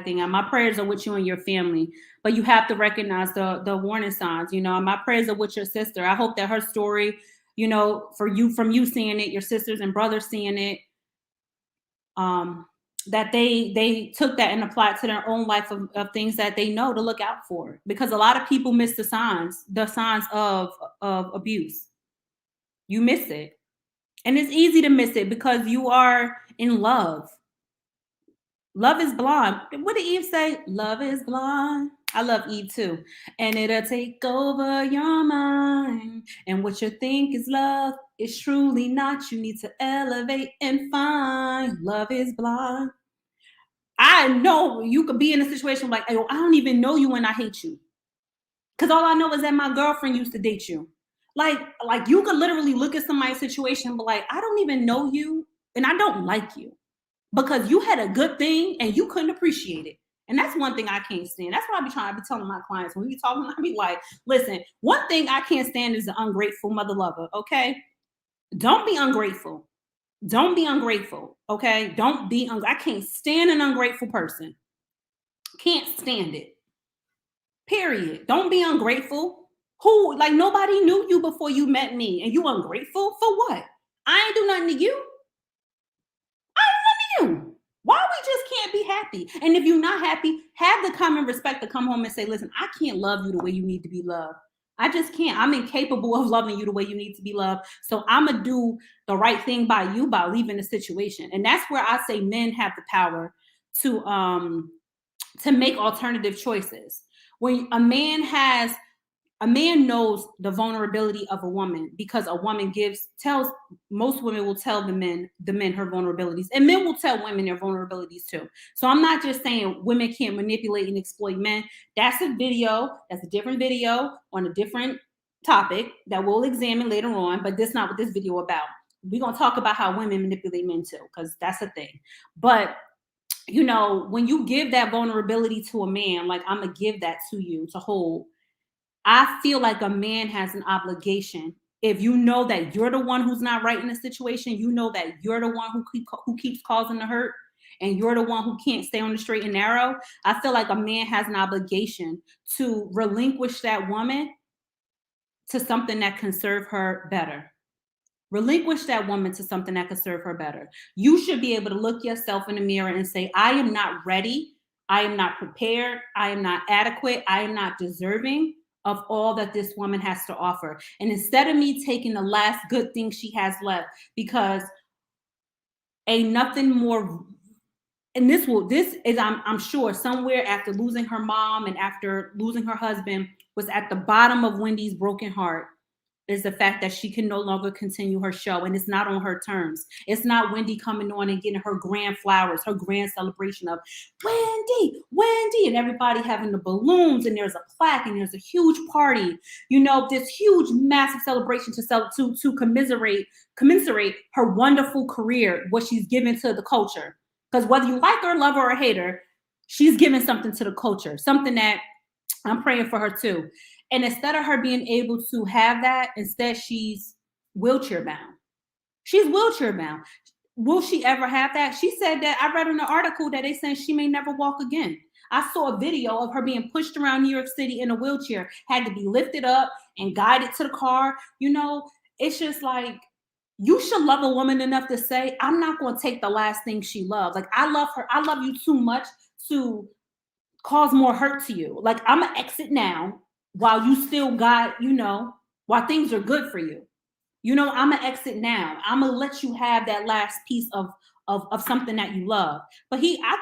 thing. And my prayers are with you and your family. But you have to recognize the warning signs. My prayers are with your sister. I hope that her story, from you seeing it, your sisters and brothers seeing it, that they took that and applied to their own life of things that they know to look out for. Because a lot of people miss the signs of abuse. You miss it. And it's easy to miss it because you are in love. Love is blind. What did Eve say? Love is blind. I love Eve too. And it'll take over your mind. And what you think is love is truly not. You need to elevate and find. Love is blind. I know you could be in a situation like, oh, I don't even know you and I hate you. Because all I know is that my girlfriend used to date you. Like you could literally look at somebody's situation, but like, I don't even know you and I don't like you. Because you had a good thing and you couldn't appreciate it. And that's one thing I can't stand. That's what I be telling my clients. When we be talking, I be like, listen, one thing I can't stand is an ungrateful mother lover, okay? Don't be ungrateful. Don't be ungrateful, okay? Don't be I can't stand an ungrateful person. Can't stand it. Period. Don't be ungrateful. Who? Like, nobody knew you before you met me. And you ungrateful? For what? I ain't do nothing to you. Why we just can't be happy? And if you're not happy, have the common respect to come home and say, listen, I can't love you the way you need to be loved. I just can't. I'm incapable of loving you the way you need to be loved. So I'm going to do the right thing by you by leaving the situation. And that's where I say men have the power to make alternative choices. When a man has a man knows the vulnerability of a woman because a woman tells most women will tell the men her vulnerabilities, and men will tell women their vulnerabilities too. So I'm not just saying women can't manipulate and exploit men. That's a different video on a different topic that we'll examine later on, but that's not what this video about. We're going to talk about how women manipulate men too, because that's a thing. But when you give that vulnerability to a man, like, I'm gonna give that to you to hold, I feel like a man has an obligation. If you know that you're the one who's not right in the situation, you know that you're the one who keeps causing the hurt, and you're the one who can't stay on the straight and narrow. I feel like a man has an obligation to relinquish that woman to something that can serve her better. Relinquish that woman to something that can serve her better. You should be able to look yourself in the mirror and say, I am not ready. I am not prepared. I am not adequate. I am not deserving of all that this woman has to offer. And instead of me taking the last good thing she has left, because ain't nothing more. And this is, I'm sure, somewhere after losing her mom and after losing her husband, was at the bottom of Wendy's broken heart, is the fact that she can no longer continue her show, and it's not on her terms. It's not Wendy coming on and getting her grand flowers, her grand celebration of Wendy, and everybody having the balloons, and there's a plaque, and there's a huge party, this huge, massive celebration to commiserate her wonderful career, what she's given to the culture. Because whether you like her, love her, or hate her, she's giving something to the culture, something that I'm praying for her too. And instead of her being able to have that, instead she's wheelchair bound. She's wheelchair bound. Will she ever have that? She said that, I read in an article that they saying she may never walk again. I saw a video of her being pushed around New York City in a wheelchair, had to be lifted up and guided to the car. It's just like, you should love a woman enough to say, I'm not going to take the last thing she loves. Like, I love her. I love you too much to cause more hurt to you. Like, I'm going to exit now while you still got, while things are good for you. I'm going to exit now. I'm going to let you have that last piece of something that you love. But I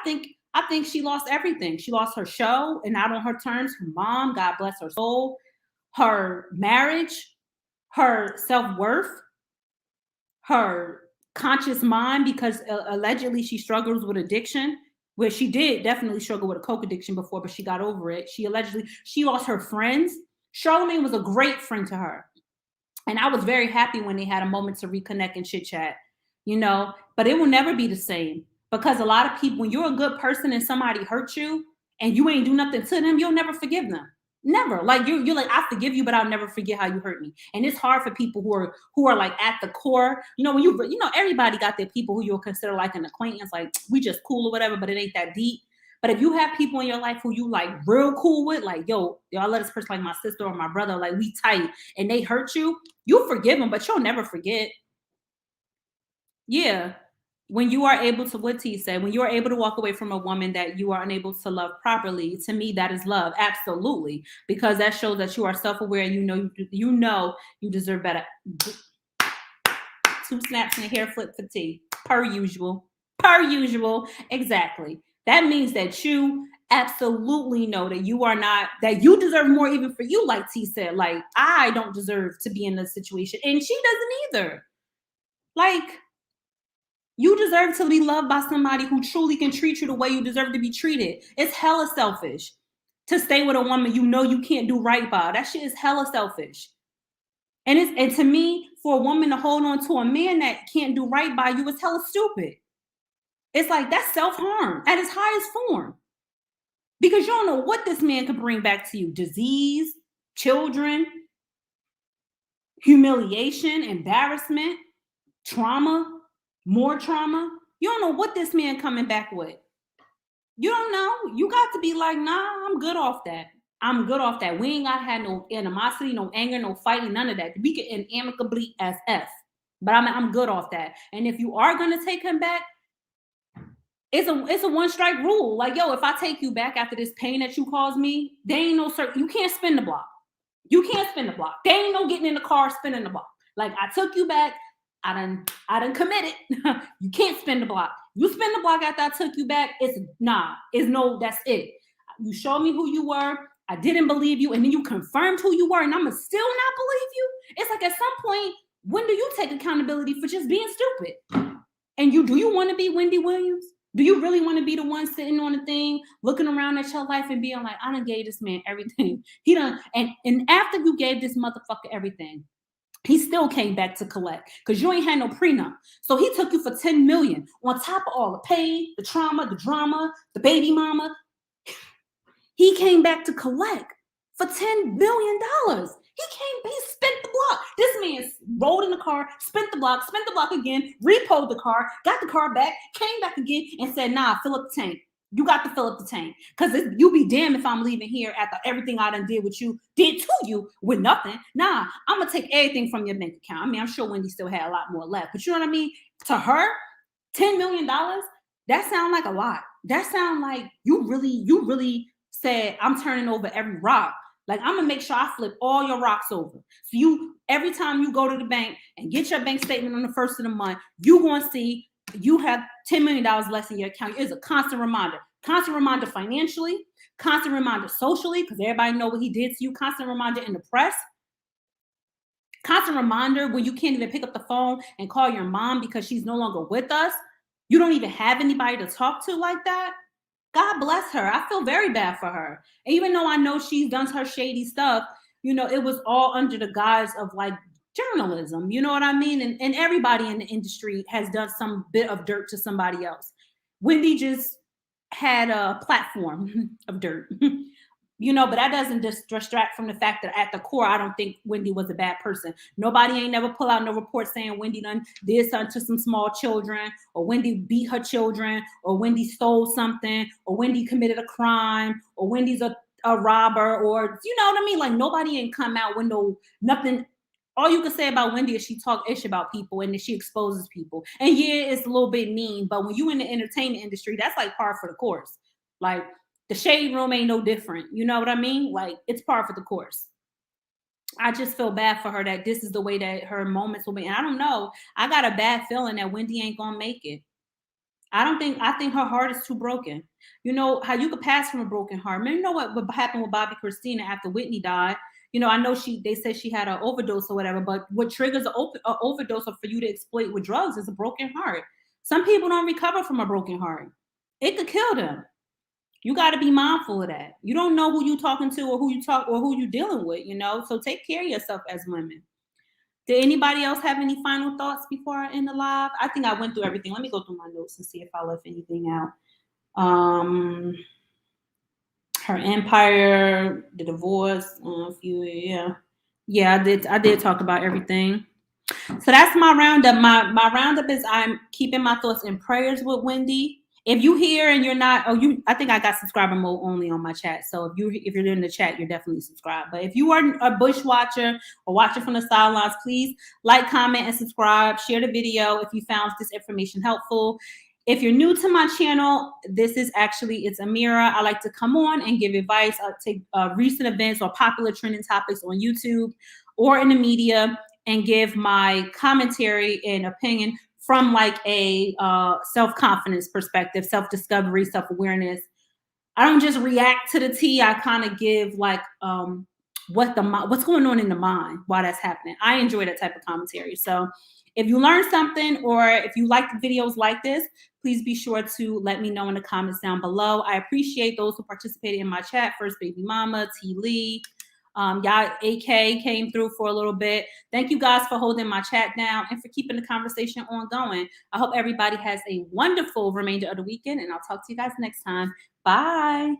think she lost everything. She lost her show, and not on her terms. Her mom, God bless her soul, her marriage, her self-worth, her conscious mind, because allegedly she struggles with addiction, where she did definitely struggle with a coke addiction before, but she got over it. She lost her friends. Charlamagne was a great friend to her. And I was very happy when they had a moment to reconnect and chit chat, but it will never be the same, because a lot of people, when you're a good person and somebody hurt you and you ain't do nothing to them, you'll never forgive them. Never. Like, you're like, I forgive you, but I'll never forget how you hurt me. And it's hard for people who are like at the core, when everybody got their people who you'll consider like an acquaintance, like we just cool or whatever, but it ain't that deep. But if you have people in your life who you like real cool with, like, yo, I let this person, like my sister or my brother, like we tight, and they hurt you, you forgive them, but you'll never forget. Yeah. When you are able to, what T said, when you are able to walk away from a woman that you are unable to love properly, to me, that is love. Absolutely. Because that shows that you are self-aware and you know you deserve better. 2 snaps and a hair flip for T. Per usual. Exactly. That means that you absolutely know that that you deserve more, even for you, like T said. Like, I don't deserve to be in this situation. And she doesn't either. Like, you deserve to be loved by somebody who truly can treat you the way you deserve to be treated. It's hella selfish to stay with a woman you can't do right by. That shit is hella selfish. And to me, for a woman to hold on to a man that can't do right by you is hella stupid. It's like, that's self-harm at its highest form. Because you don't know what this man could bring back to you. Disease, children, humiliation, embarrassment, trauma. More trauma. You don't know what this man coming back with. You don't know. You got to be like, nah, I'm good off that. We ain't got to have no animosity, no anger, no fighting, none of that. We can end amicably as F. But I'm good off that. And if you are going to take him back, it's a one strike rule. Like, yo, if I take you back after this pain that you caused me, there ain't no you can't spin the block. There ain't no getting in the car, spinning the block. Like, I took you back. I done committed. You can't spin the block. You spin the block after I took you back. That's it. You showed me who you were. I didn't believe you, and then you confirmed who you were, and I'ma still not believe you. It's like at some point, when do you take accountability for just being stupid? And do you want to be Wendy Williams? Do you really want to be the one sitting on the thing, looking around at your life and being like, I done gave this man everything. He done, and after you gave this motherfucker everything, he still came back to collect because you ain't had no prenup. So he took you for 10 million on top of all the pain, the trauma, the drama, the baby mama. He came back to collect for $10 billion. He spent the block. This man rolled in the car, spent the block again, repoed the car, got the car back, came back again, and said, nah, fill up the tank. You got to fill up the tank. Because you be damned if I'm leaving here after everything I done did to you with nothing. Nah, I'm going to take everything from your bank account. I mean, I'm sure Wendy still had a lot more left. But you know what I mean? To her, $10 million, that sounds like a lot. That sounds like you really said, I'm turning over every rock. Like, I'm gonna make sure I flip all your rocks over. So every time you go to the bank and get your bank statement on the first of the month, you gonna see you have $10 million less in your account. It's a constant reminder financially, constant reminder socially, because everybody know what he did to you, constant reminder in the press, constant reminder when you can't even pick up the phone and call your mom because she's no longer with us. You don't even have anybody to talk to like that. God bless her. I feel very bad for her. And even though I know she's done her shady stuff, it was all under the guise of like journalism. You know what I mean? And everybody in the industry has done some bit of dirt to somebody else. Wendy just had a platform of dirt. But that doesn't just distract from the fact that at the core, I don't think Wendy was a bad person. Nobody ain't never pull out no report saying Wendy done did something to some small children, or Wendy beat her children, or Wendy stole something, or Wendy committed a crime, or Wendy's a robber, or you know what I mean? Like nobody ain't come out with nothing. All you can say about Wendy is she talk ish about people and that she exposes people. And yeah, it's a little bit mean, but when you in the entertainment industry, that's like par for the course. Like, the shade room ain't no different. You know what I mean? Like, it's par for the course. I just feel bad for her that this is the way that her moments will be. And I don't know. I got a bad feeling that Wendy ain't going to make it. I think her heart is too broken. You know how you could pass from a broken heart. Man, you know what happened with Bobby Christina after Whitney died? I know they said she had an overdose or whatever, but what triggers an overdose or for you to exploit with drugs is a broken heart. Some people don't recover from a broken heart. It could kill them. You got to be mindful of that. You don't know who you talking to or who you dealing with, so take care of yourself as women. Did anybody else have any final thoughts before I end the live? I think I went through everything. Let me go through my notes and see if I left anything out. Her empire, the divorce, I did talk about everything. So that's my roundup. My roundup is I'm keeping my thoughts and prayers with Wendy. If you here and you're not, I think I got subscriber mode only on my chat. So if you're in the chat, you're definitely subscribed. But if you are a Bush watcher or watching from the sidelines, please like, comment, and subscribe. Share the video if you found this information helpful. If you're new to my channel, it's Amira. I like to come on and give advice, take recent events or popular trending topics on YouTube or in the media and give my commentary and opinion from like a self-confidence perspective, self-discovery, self-awareness. I don't just react to the tea. I kind of give like what's going on in the mind while that's happening. I enjoy that type of commentary. So if you learn something or if you like videos like this, please be sure to let me know in the comments down below. I appreciate those who participated in my chat. First Baby Mama, T. Lee. Y'all, AK came through for a little bit. Thank you guys for holding my chat down and for keeping the conversation ongoing. I hope everybody has a wonderful remainder of the weekend, and I'll talk to you guys next time. Bye.